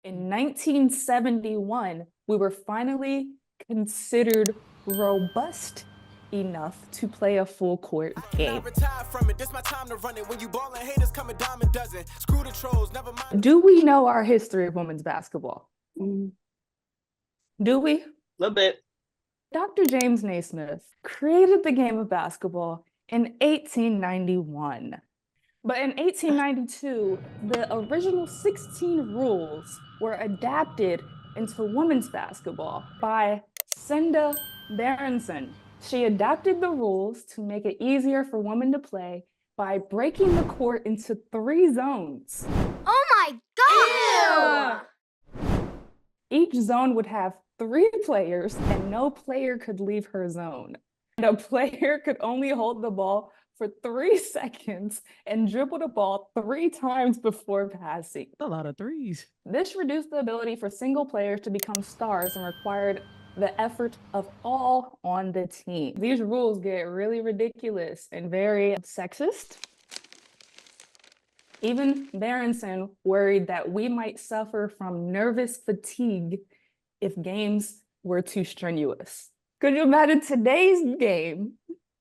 In 1971, we were finally considered robust enough to play a full court game. Do we know our history of women's basketball? Do we? A little bit. Dr. James Naismith created the game of basketball in 1891. But in 1892, the original 16 rules were adapted into women's basketball by Cinda Berenson. She adapted the rules to make it easier for women to play by breaking the court into 3 zones. Oh my God! Ew! Each zone would have 3 players, and no player could leave her zone. And a player could only hold the ball for 3 seconds and dribble the ball 3 times before passing. A lot of threes. This reduced the ability for single players to become stars and required the effort of all on the team. These rules get really ridiculous and very sexist. Even Berenson worried that we might suffer from nervous fatigue if games were too strenuous. Could you imagine today's game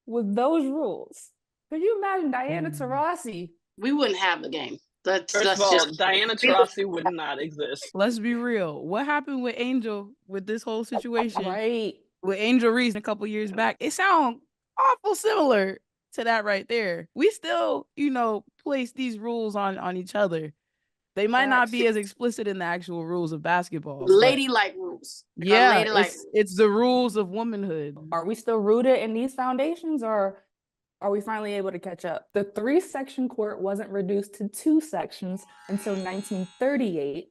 with those rules? Could you imagine Diana Taurasi? We wouldn't have the game. First of all, Diana Taurasi would not exist. Let's be real. What happened with Angel with this whole situation? Right. With Angel Reese a couple years back, it sounds awful similar to that right there. We still, place these rules on each other. They might not be as explicit in the actual rules of basketball. Ladylike rules. Yeah, it's the rules of womanhood. Are we still rooted in these foundations, or are we finally able to catch up? The 3-section court wasn't reduced to 2 sections until 1938.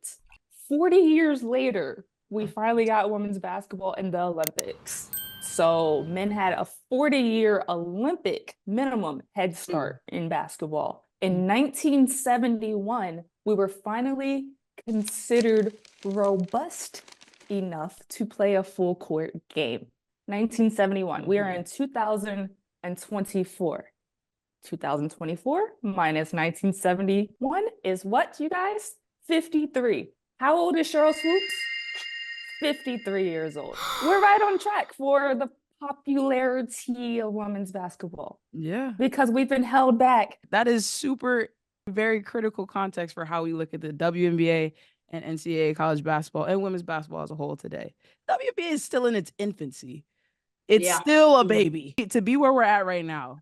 40 years later, we finally got women's basketball in the Olympics. So men had a 40-year Olympic minimum head start in basketball. In 1971, we were finally considered robust enough to play a full court game. 1971, we are in 2024. 2024 minus 1971 is what, you guys? 53. How old is Cheryl Swoops? 53 years old. We're right on track for the popularity of women's basketball. Yeah. Because we've been held back. That is very critical context for how we look at the WNBA and NCAA college basketball and women's basketball as a whole today. WNBA is still in its infancy. It's still a baby. To be where we're at right now.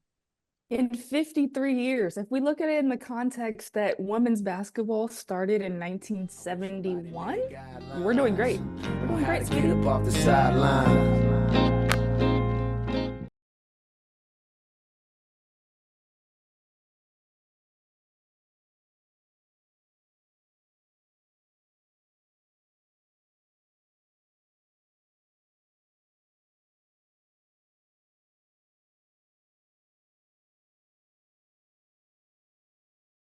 In 53 years, if we look at it in the context that women's basketball started in 1971, we're doing great. We're doing great, sweetie.